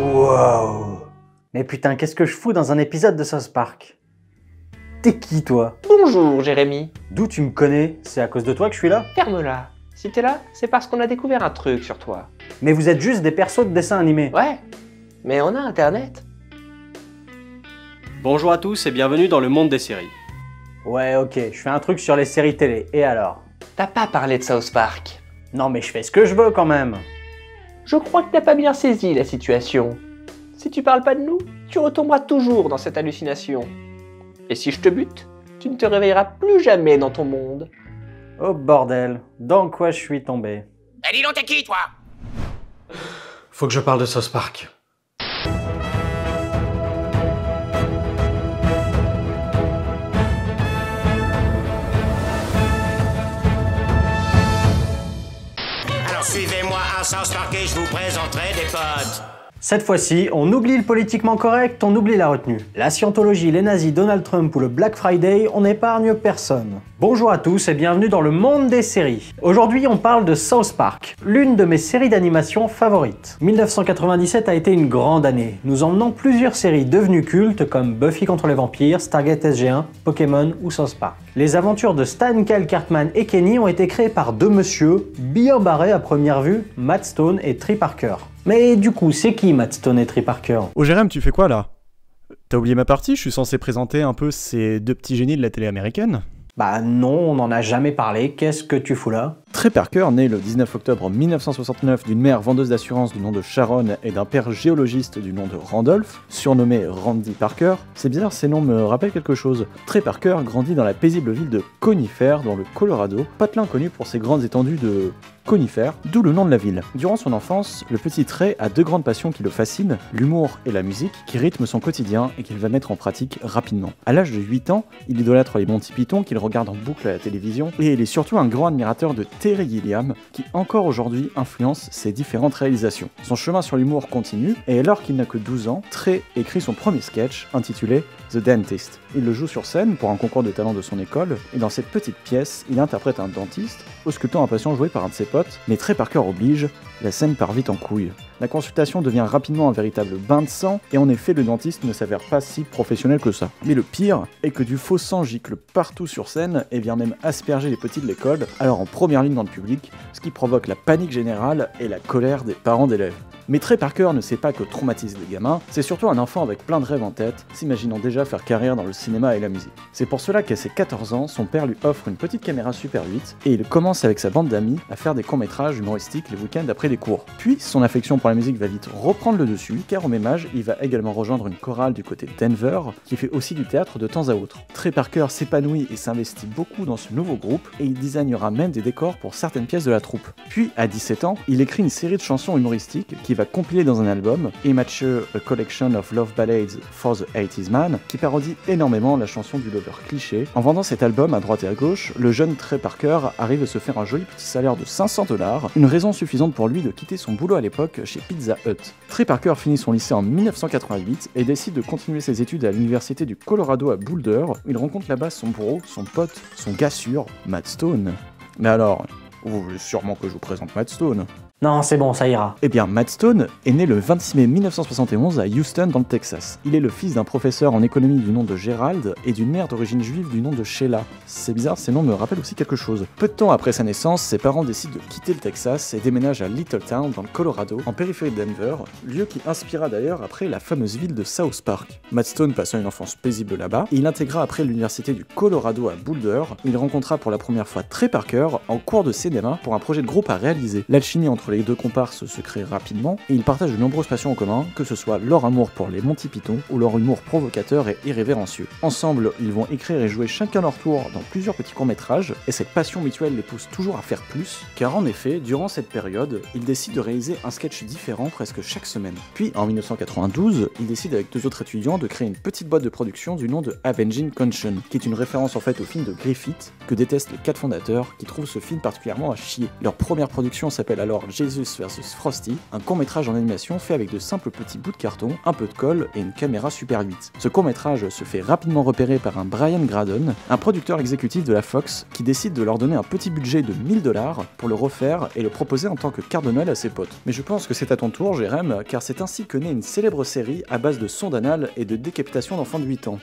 Wow. Mais putain, qu'est-ce que je fous dans un épisode de South Park? T'es qui, toi? Bonjour, Jérémy. D'où tu me connais? C'est à cause de toi que je suis là? Ferme-la. Si t'es là, c'est parce qu'on a découvert un truc sur toi. Mais vous êtes juste des persos de dessins animés. Ouais, mais on a Internet. Bonjour à tous et bienvenue dans le monde des séries. Ouais, ok, je fais un truc sur les séries télé, et alors? T'as pas parlé de South Park. Non mais je fais ce que je veux quand même. Je crois que t'as pas bien saisi la situation. Si tu parles pas de nous, tu retomberas toujours dans cette hallucination. Et si je te bute, tu ne te réveilleras plus jamais dans ton monde. Oh bordel, dans quoi je suis tombé? Eh dis donc t'es qui toi? Faut que je parle de South Park. Alors suivez-moi à South Park et je vous présenterai des potes. Cette fois-ci, on oublie le politiquement correct, on oublie la retenue. La scientologie, les nazis, Donald Trump ou le Black Friday, on n'épargne personne. Bonjour à tous et bienvenue dans le monde des séries. Aujourd'hui, on parle de South Park, l'une de mes séries d'animation favorites. 1997 a été une grande année, nous emmenant plusieurs séries devenues cultes comme Buffy contre les vampires, Stargate SG-1, Pokémon ou South Park. Les aventures de Stan, Kyle, Cartman et Kenny ont été créées par deux messieurs, bien barrés à première vue, Matt Stone et Trey Parker. Mais du coup, c'est qui Matt Stone et Trey Parker? Oh Jérém, tu fais quoi là? T'as oublié ma partie? Je suis censé présenter un peu ces deux petits génies de la télé américaine. Bah non, on n'en a jamais parlé, qu'est-ce que tu fous là? Trey Parker, né le 19 octobre 1969 d'une mère vendeuse d'assurance du nom de Sharon et d'un père géologiste du nom de Randolph, surnommé Randy Parker. C'est bizarre, ces noms me rappellent quelque chose. Trey Parker grandit dans la paisible ville de Conifer, dans le Colorado, patelin connu pour ses grandes étendues de conifères, d'où le nom de la ville. Durant son enfance, le petit Trey a deux grandes passions qui le fascinent, l'humour et la musique, qui rythment son quotidien et qu'il va mettre en pratique rapidement. À l'âge de 8 ans, il idolâtre les Monty Python qu'il regarde en boucle à la télévision, et il est surtout un grand admirateur de Terry Gilliam, qui encore aujourd'hui influence ses différentes réalisations. Son chemin sur l'humour continue, et alors qu'il n'a que 12 ans, Trey écrit son premier sketch, intitulé The Dentist. Il le joue sur scène pour un concours de talent de son école, et dans cette petite pièce, il interprète un dentiste, auscultant un patient joué par un de ses potes, mais Trey Parker oblige, la scène part vite en couille. La consultation devient rapidement un véritable bain de sang, et en effet le dentiste ne s'avère pas si professionnel que ça. Mais le pire est que du faux sang gicle partout sur scène, et vient même asperger les petits de l'école, alors en première ligne dans le public, ce qui provoque la panique générale et la colère des parents d'élèves. Mais Trey Parker ne sait pas que traumatiser les gamins, c'est surtout un enfant avec plein de rêves en tête, s'imaginant déjà faire carrière dans le cinéma et la musique. C'est pour cela qu'à ses 14 ans, son père lui offre une petite caméra Super 8, et il commence avec sa bande d'amis à faire des courts-métrages humoristiques les week-ends après les cours. Puis, son affection pour la musique va vite reprendre le dessus, car au même âge, il va également rejoindre une chorale du côté de Denver, qui fait aussi du théâtre de temps à autre. Trey Parker s'épanouit et s'investit beaucoup dans ce nouveau groupe, et il designera même des décors pour certaines pièces de la troupe. Puis, à 17 ans, il écrit une série de chansons humoristiques qui va compiler dans un album, Immature A Collection of Love Ballads for the 80s Man, qui parodie énormément la chanson du lover cliché. En vendant cet album à droite et à gauche, le jeune Trey Parker arrive à se faire un joli petit salaire de $500, une raison suffisante pour lui de quitter son boulot à l'époque chez Pizza Hut. Trey Parker finit son lycée en 1988 et décide de continuer ses études à l'université du Colorado à Boulder, où il rencontre là-bas son bro, son pote, son gars sûr, Matt Stone. Mais alors, vous voulez sûrement que je vous présente Matt Stone. Non, c'est bon, ça ira. Eh bien, Matt Stone est né le 26 mai 1971 à Houston, dans le Texas. Il est le fils d'un professeur en économie du nom de Gerald et d'une mère d'origine juive du nom de Sheila. C'est bizarre, ces noms me rappellent aussi quelque chose. Peu de temps après sa naissance, ses parents décident de quitter le Texas et déménagent à Littletown, dans le Colorado, en périphérie de Denver, lieu qui inspira d'ailleurs après la fameuse ville de South Park. Matt Stone passa une enfance paisible là-bas, et il intégra après l'université du Colorado à Boulder, où il rencontra pour la première fois Trey Parker en cours de cinéma pour un projet de groupe à réaliser. L'alchimie entre les deux comparses se crée rapidement, et ils partagent de nombreuses passions en commun, que ce soit leur amour pour les Monty Python ou leur humour provocateur et irrévérencieux. Ensemble, ils vont écrire et jouer chacun leur tour dans plusieurs petits courts-métrages, et cette passion mutuelle les pousse toujours à faire plus, car en effet, durant cette période, ils décident de réaliser un sketch différent presque chaque semaine. Puis, en 1992, ils décident avec deux autres étudiants de créer une petite boîte de production du nom de Avenging Conscience, qui est une référence en fait au film de Griffith, que détestent les 4 fondateurs, qui trouvent ce film particulièrement à chier. Leur première production s'appelle alors Jesus vs Frosty, un court-métrage en animation fait avec de simples petits bouts de carton, un peu de colle et une caméra Super 8. Ce court-métrage se fait rapidement repérer par un Brian Graden, un producteur exécutif de la Fox, qui décide de leur donner un petit budget de 1000 $ pour le refaire et le proposer en tant que cadeau de Noël à ses potes. Mais je pense que c'est à ton tour, Jérém, car c'est ainsi que naît une célèbre série à base de sondes anales et de décapitation d'enfants de 8 ans.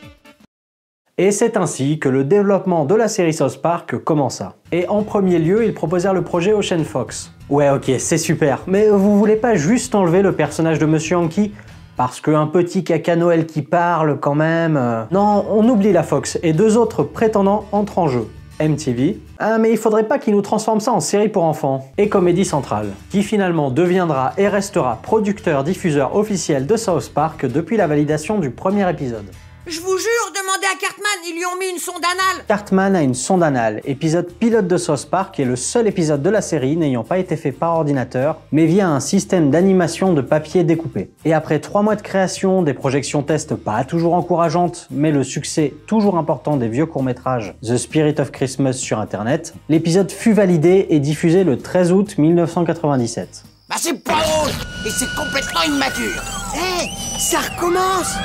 Et c'est ainsi que le développement de la série South Park commença. Et en premier lieu, ils proposèrent le projet aux chaînes Fox. Ouais, ok, c'est super, mais vous voulez pas juste enlever le personnage de Monsieur Hanky? Parce qu'un petit caca Noël qui parle quand même... Non, on oublie la Fox, et 2 autres prétendants entrent en jeu. MTV, mais il faudrait pas qu'ils nous transforment ça en série pour enfants, et Comedy Central, qui finalement deviendra et restera producteur-diffuseur officiel de South Park depuis la validation du premier épisode. Je vous jure, demandez à Cartman, ils lui ont mis une sonde anale. Cartman a une sonde anale, épisode pilote de South Park et le seul épisode de la série n'ayant pas été fait par ordinateur, mais via un système d'animation de papier découpé. Et après 3 mois de création, des projections tests pas toujours encourageantes, mais le succès toujours important des vieux courts-métrages The Spirit of Christmas sur internet, l'épisode fut validé et diffusé le 13 août 1997. Bah c'est pas drôle, et c'est complètement immature. Hé, ça recommence.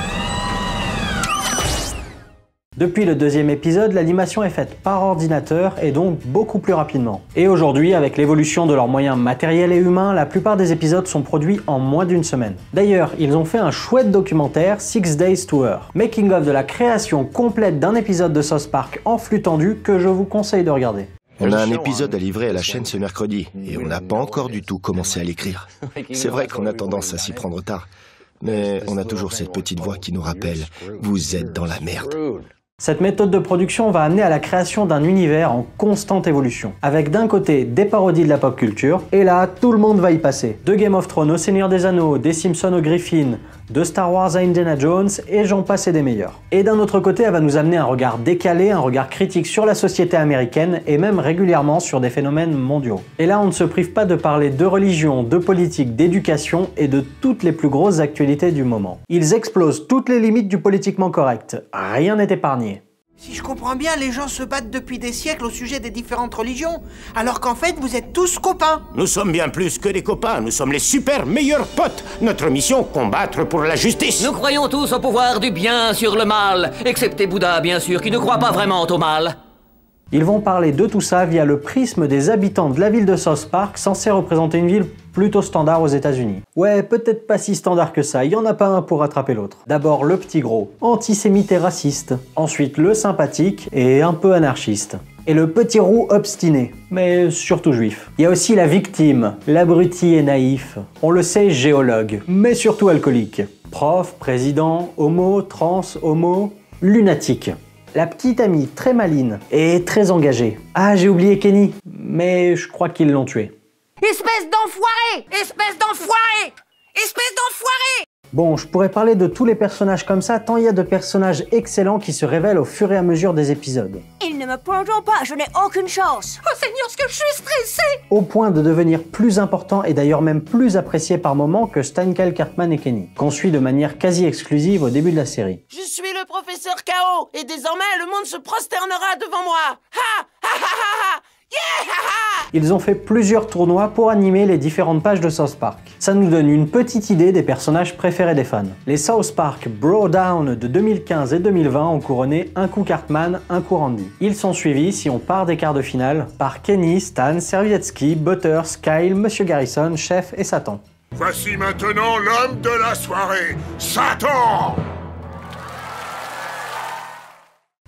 Depuis le 2e épisode, l'animation est faite par ordinateur et donc beaucoup plus rapidement. Et aujourd'hui, avec l'évolution de leurs moyens matériels et humains, la plupart des épisodes sont produits en moins d'1 semaine. D'ailleurs, ils ont fait un chouette documentaire, 6 Days to Earth, making of de la création complète d'un épisode de South Park en flux tendu que je vous conseille de regarder. On a un épisode à livrer à la chaîne ce mercredi, et on n'a pas encore du tout commencé à l'écrire. C'est vrai qu'on a tendance à s'y prendre tard, mais on a toujours cette petite voix qui nous rappelle « Vous êtes dans la merde ». Cette méthode de production va amener à la création d'un univers en constante évolution, avec d'un côté des parodies de la pop culture, et là, tout le monde va y passer. De Game of Thrones au Seigneur des Anneaux, des Simpsons au Griffin, de Star Wars à Indiana Jones, et j'en passe et des meilleurs. Et d'un autre côté, elle va nous amener un regard décalé, un regard critique sur la société américaine, et même régulièrement sur des phénomènes mondiaux. Et là, on ne se prive pas de parler de religion, de politique, d'éducation, et de toutes les plus grosses actualités du moment. Ils explosent toutes les limites du politiquement correct. Rien n'est épargné. Si je comprends bien, les gens se battent depuis des siècles au sujet des différentes religions, alors qu'en fait, vous êtes tous copains. Nous sommes bien plus que des copains, nous sommes les super meilleurs potes. Notre mission, combattre pour la justice. Nous croyons tous au pouvoir du bien sur le mal, excepté Bouddha, bien sûr, qui ne croit pas vraiment au mal. Ils vont parler de tout ça via le prisme des habitants de la ville de South Park, censée représenter une ville plutôt standard aux États-Unis. Ouais, peut-être pas si standard que ça, il y en a pas un pour rattraper l'autre. D'abord le petit gros, antisémite et raciste. Ensuite le sympathique et un peu anarchiste. Et le petit roux obstiné, mais surtout juif. Il y a aussi la victime, l'abruti et naïf. On le sait, géologue, mais surtout alcoolique. Prof, président, homo, trans, homo, lunatique. La petite amie très maline et très engagée. Ah, j'ai oublié Kenny, mais je crois qu'ils l'ont tué. Espèce d'enfoiré! Espèce d'enfoiré! Espèce d'enfoiré! Bon, je pourrais parler de tous les personnages comme ça, tant il y a de personnages excellents qui se révèlent au fur et à mesure des épisodes. Ils ne me prendront pas, je n'ai aucune chance. Oh Seigneur, ce que je suis stressée! Au point de devenir plus important et d'ailleurs même plus apprécié par moments que Steinkel, Cartman et Kenny, qu'on suit de manière quasi exclusive au début de la série. Je suis le professeur K.O. et désormais le monde se prosternera devant moi! Ha! Ha ha ha ha! Yeah! Ha ha! Ils ont fait plusieurs tournois pour animer les différentes pages de South Park. Ça nous donne une petite idée des personnages préférés des fans. Les South Park Bro Down de 2015 et 2020 ont couronné un coup Cartman, un coup Randy. Ils sont suivis, si on part des quarts de finale, par Kenny, Stan, Servietsky, Butters, Kyle, Monsieur Garrison, Chef et Satan. Voici maintenant l'homme de la soirée, Satan!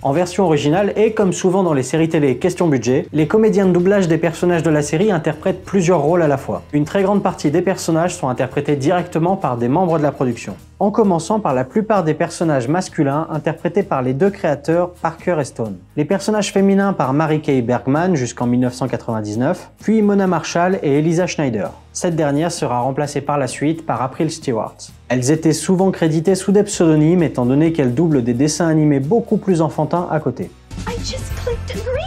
En version originale, et comme souvent dans les séries télé question budget, les comédiens de doublage des personnages de la série interprètent plusieurs rôles à la fois. Une très grande partie des personnages sont interprétés directement par des membres de la production. En commençant par la plupart des personnages masculins interprétés par les 2 créateurs Parker et Stone. Les personnages féminins par Mary Kay Bergman jusqu'en 1999, puis Mona Marshall et Elisa Schneider. Cette dernière sera remplacée par la suite par April Stewart. Elles étaient souvent créditées sous des pseudonymes étant donné qu'elles doublent des dessins animés beaucoup plus enfantins à côté. I just clicked agree.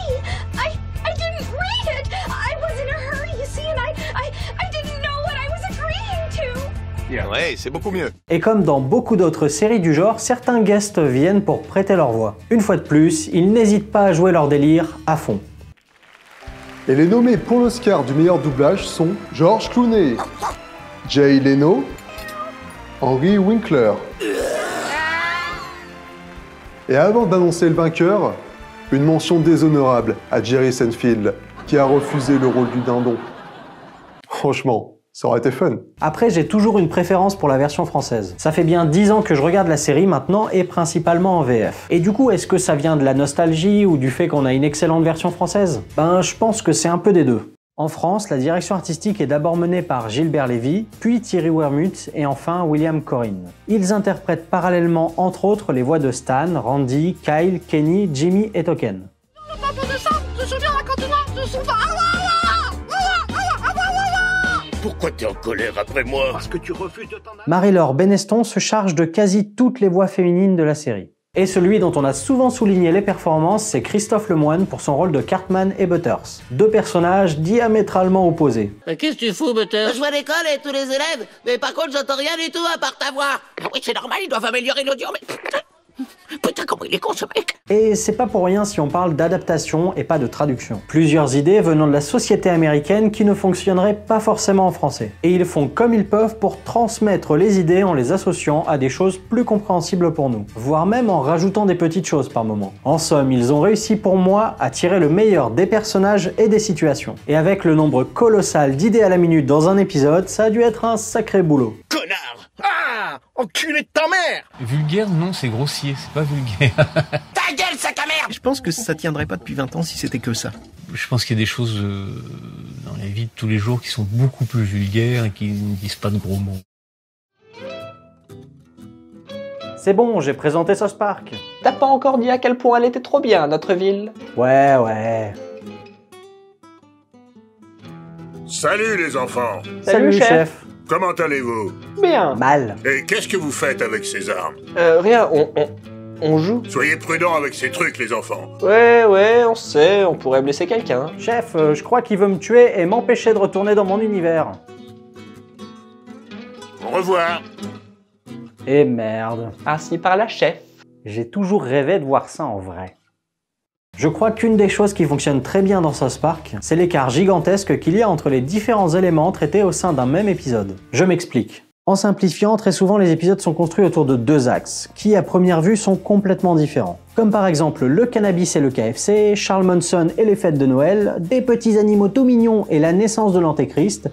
I didn't read it. I was in a hurry, you see, and I didn't know what I was agreeing to. Ouais, c'est beaucoup mieux. Et comme dans beaucoup d'autres séries du genre, certains guests viennent pour prêter leur voix. Une fois de plus, ils n'hésitent pas à jouer leur délire à fond. Et les nommés pour l'Oscar du meilleur doublage sont George Clooney, Jay Leno, Henry Winkler. Et avant d'annoncer le vainqueur, une mention déshonorable à Jerry Seinfeld, qui a refusé le rôle du dindon. Franchement, ça aurait été fun. Après, j'ai toujours une préférence pour la version française. Ça fait bien 10 ans que je regarde la série maintenant et principalement en VF. Et du coup, est-ce que ça vient de la nostalgie ou du fait qu'on a une excellente version française? Ben, je pense que c'est un peu des deux. En France, la direction artistique est d'abord menée par Gilbert Lévy, puis Thierry Wermuth et enfin William Corrin. Ils interprètent parallèlement entre autres les voix de Stan, Randy, Kyle, Kenny, Jimmy et Token. Pourquoi t'es en colère après moi? Parce que tu refuses de t'en aller. Marie-Laure Beneston se charge de quasi toutes les voix féminines de la série. Et celui dont on a souvent souligné les performances, c'est Christophe Lemoine pour son rôle de Cartman et Butters. Deux personnages diamétralement opposés. Qu'est-ce que tu fous, Butters? Je vois l'école et tous les élèves, mais par contre j'entends rien du tout à part ta voix. Ah oui, c'est normal, ils doivent améliorer l'audio, mais... Putain, comment il est con ce mec! Et c'est pas pour rien si on parle d'adaptation et pas de traduction. Plusieurs idées venant de la société américaine qui ne fonctionneraient pas forcément en français. Et ils font comme ils peuvent pour transmettre les idées en les associant à des choses plus compréhensibles pour nous. Voire même en rajoutant des petites choses par moment. En somme, ils ont réussi pour moi à tirer le meilleur des personnages et des situations. Et avec le nombre colossal d'idées à la minute dans un épisode, ça a dû être un sacré boulot. Connard! Ah! Enculé de ta mère! Vulgaire, non, c'est grossier, c'est pas vulgaire. Ta gueule, sac à merde! Je pense que ça tiendrait pas depuis 20 ans si c'était que ça. Je pense qu'il y a des choses dans la vie de tous les jours qui sont beaucoup plus vulgaires et qui ne disent pas de gros mots. C'est bon, j'ai présenté South Park. T'as pas encore dit à quel point elle était trop bien, notre ville? Ouais. Salut les enfants! Salut chef. Comment allez-vous? Bien. Mal. Et qu'est-ce que vous faites avec ces armes? Rien, on joue. Soyez prudents avec ces trucs, les enfants. Ouais, on sait, on pourrait blesser quelqu'un. Chef, je crois qu'il veut me tuer et m'empêcher de retourner dans mon univers. Au revoir. Et merde. Ainsi par la chef. J'ai toujours rêvé de voir ça en vrai. Je crois qu'une des choses qui fonctionne très bien dans South Park, c'est l'écart gigantesque qu'il y a entre les différents éléments traités au sein d'un même épisode. Je m'explique. En simplifiant, très souvent les épisodes sont construits autour de deux axes, qui à première vue sont complètement différents. Comme par exemple le cannabis et le KFC, Charles Manson et les fêtes de Noël, des petits animaux tout mignons et la naissance de l'Antéchrist.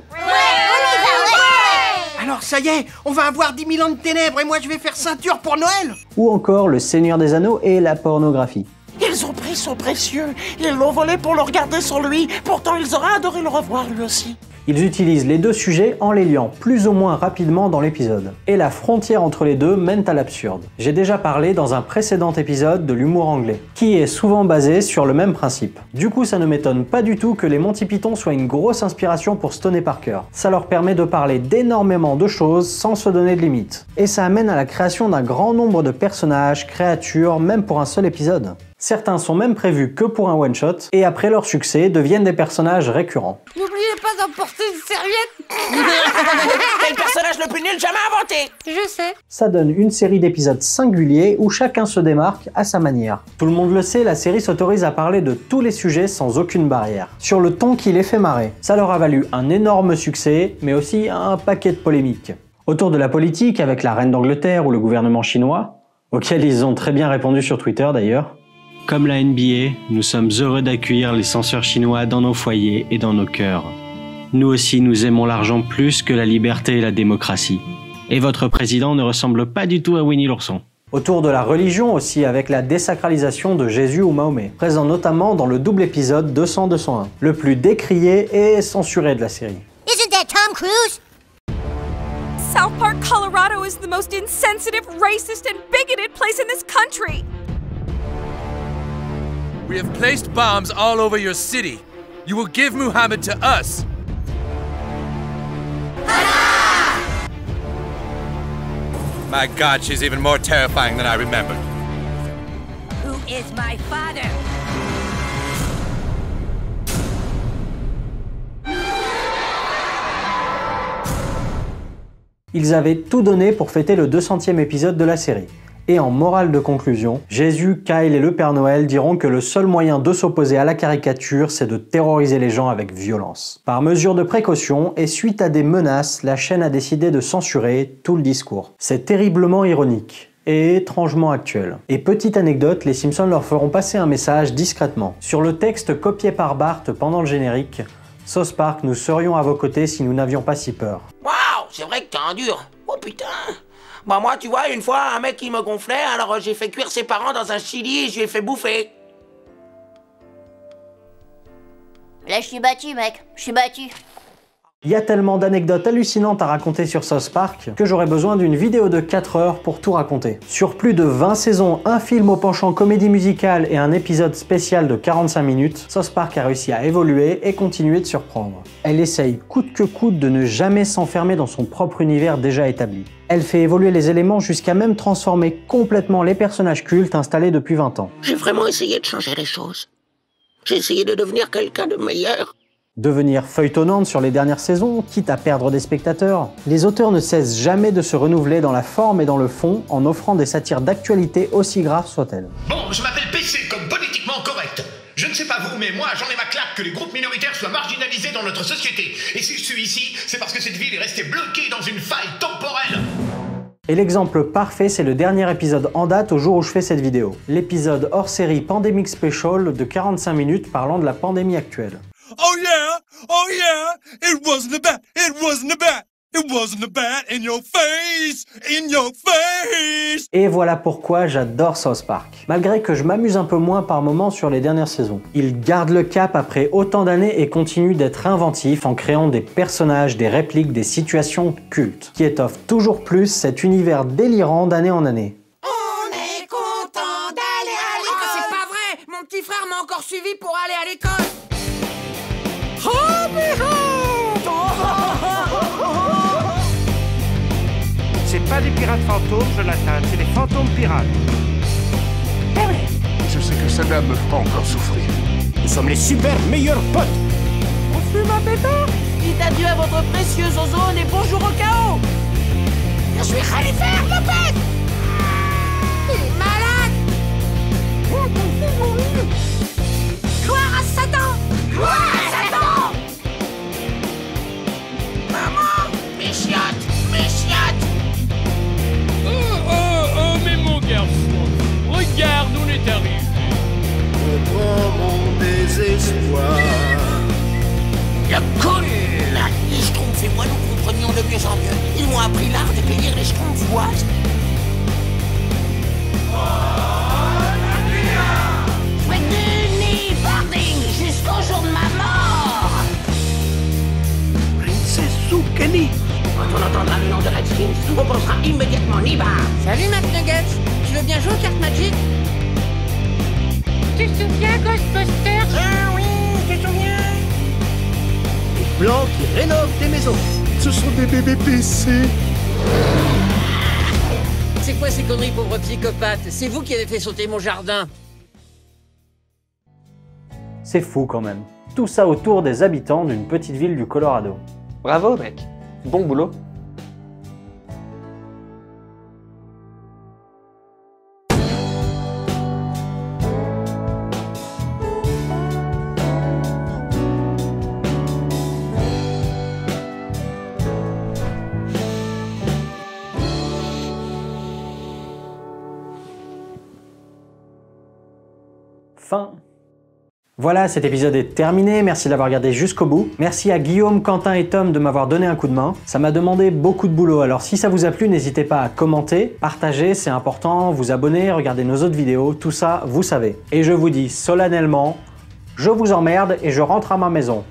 Alors ça y est, on va avoir 10 000 ans de ténèbres et moi je vais faire ceinture pour Noël! Ou encore le Seigneur des Anneaux et la pornographie. Ils ont pris son précieux, ils l'ont volé pour le regarder sur lui, pourtant ils auraient adoré le revoir lui aussi. Ils utilisent les deux sujets en les liant plus ou moins rapidement dans l'épisode. Et la frontière entre les deux mène à l'absurde. J'ai déjà parlé dans un précédent épisode de l'humour anglais, qui est souvent basé sur le même principe. Du coup, ça ne m'étonne pas du tout que les Monty Python soient une grosse inspiration pour Stoney Parker. Ça leur permet de parler d'énormément de choses sans se donner de limites. Et ça amène à la création d'un grand nombre de personnages, créatures, même pour un seul épisode. Certains sont même prévus que pour un one-shot, et après leur succès, deviennent des personnages récurrents. N'oubliez pas d'emporter une serviette. Quel personnage le plus nul jamais inventé? Je sais. Ça donne une série d'épisodes singuliers où chacun se démarque à sa manière. Tout le monde le sait, la série s'autorise à parler de tous les sujets sans aucune barrière, sur le ton qui les fait marrer. Ça leur a valu un énorme succès, mais aussi un paquet de polémiques. Autour de la politique, avec la reine d'Angleterre ou le gouvernement chinois, auquel ils ont très bien répondu sur Twitter d'ailleurs. Comme la NBA, nous sommes heureux d'accueillir les censeurs chinois dans nos foyers et dans nos cœurs. Nous aussi, nous aimons l'argent plus que la liberté et la démocratie. Et votre président ne ressemble pas du tout à Winnie l'ourson. Autour de la religion aussi, avec la désacralisation de Jésus ou Mahomet, présent notamment dans le double épisode 200-201, le plus décrié et censuré de la série. Isn't that Tom Cruise? South Park, Colorado is the most insensitive, racist, and bigoted place in this country. We have placed bombs all over your city. You will give Muhammad to us. My God, she's even more terrifying than I remembered. Who is my father? Ils avaient tout donné pour fêter le 200e épisode de la série. Et en morale de conclusion, Jésus, Kyle et le Père Noël diront que le seul moyen de s'opposer à la caricature, c'est de terroriser les gens avec violence. Par mesure de précaution, et suite à des menaces, la chaîne a décidé de censurer tout le discours. C'est terriblement ironique. Et étrangement actuel. Et petite anecdote, les Simpsons leur feront passer un message discrètement. Sur le texte copié par Bart pendant le générique, South Park, nous serions à vos côtés si nous n'avions pas si peur. Waouh, c'est vrai que t'es un dur. Oh putain. Bah moi, tu vois, une fois, un mec qui me gonflait, alors j'ai fait cuire ses parents dans un chili et je lui ai fait bouffer. Là, je suis battu, mec. Je suis battu. Il y a tellement d'anecdotes hallucinantes à raconter sur South Park que j'aurais besoin d'une vidéo de 4 heures pour tout raconter. Sur plus de 20 saisons, un film au penchant comédie musicale et un épisode spécial de 45 minutes, South Park a réussi à évoluer et continuer de surprendre. Elle essaye coûte que coûte de ne jamais s'enfermer dans son propre univers déjà établi. Elle fait évoluer les éléments jusqu'à même transformer complètement les personnages cultes installés depuis 20 ans. J'ai vraiment essayé de changer les choses. J'ai essayé de devenir quelqu'un de meilleur. Devenir feuilletonnante sur les dernières saisons, quitte à perdre des spectateurs, les auteurs ne cessent jamais de se renouveler dans la forme et dans le fond en offrant des satires d'actualité aussi graves soient-elles. Bon, je m'appelle PC comme politiquement correct. Je ne sais pas vous, mais moi j'en ai ma claque que les groupes minoritaires soient marginalisés dans notre société. Et si je suis ici, c'est parce que cette ville est restée bloquée dans une faille temporelle. Et l'exemple parfait, c'est le dernier épisode en date au jour où je fais cette vidéo. L'épisode hors série Pandemic Special de 45 minutes parlant de la pandémie actuelle. Oh yeah, it wasn't a bat, it wasn't a bat, it wasn't a bat in your face, in your face. Et voilà pourquoi j'adore South Park. Malgré que je m'amuse un peu moins par moments sur les dernières saisons. Il garde le cap après autant d'années et continue d'être inventif en créant des personnages, des répliques, des situations cultes, qui étoffent toujours plus cet univers délirant d'année en année. On est content d'aller à l'école. Oh, c'est pas vrai, mon petit frère m'a encore suivi pour aller à l'école. C'est pas des pirates fantômes, Jonathan, c'est des fantômes pirates. Eh oui. Je sais que celle-là me fera encore souffrir. Nous sommes les super meilleurs potes. On fume un pétard. Dites adieu à votre précieuse ozone et bonjour au chaos. Je suis Khalifa Lopez. T'es malade. Oh, ton fils horrible. Gloire à Satan. Gloire à Satan. Maman, mes chiottes, mes chiottes. Oh, mais mon garçon, regarde, on est arrivé. Comprends mon désespoir. Le cool. Les Schtroumpfs et moi nous comprenions de mieux en mieux. Ils m'ont appris l'art de cueillir les Schtroumpfoises. Jusqu'au jour de ma mort. Princesse Zucchini. Quand on entendra le nom de Redskins, on pensera immédiatement Niba. Salut McNuggets, tu veux bien jouer aux cartes Magic? Tu te souviens Ghostbusters? Ah oui, je te souviens. Les blancs qui rénovent des maisons. Ce sont des bébés PC. C'est quoi ces conneries, pauvre psychopathe? C'est vous qui avez fait sauter mon jardin. C'est fou quand même. Tout ça autour des habitants d'une petite ville du Colorado. Bravo mec, bon boulot. Fin. Voilà, cet épisode est terminé, merci d'avoir regardé jusqu'au bout. Merci à Guillaume, Quentin et Tom de m'avoir donné un coup de main. Ça m'a demandé beaucoup de boulot, alors si ça vous a plu, n'hésitez pas à commenter, partager, c'est important, vous abonner, regarder nos autres vidéos, tout ça, vous savez. Et je vous dis solennellement, je vous emmerde et je rentre à ma maison.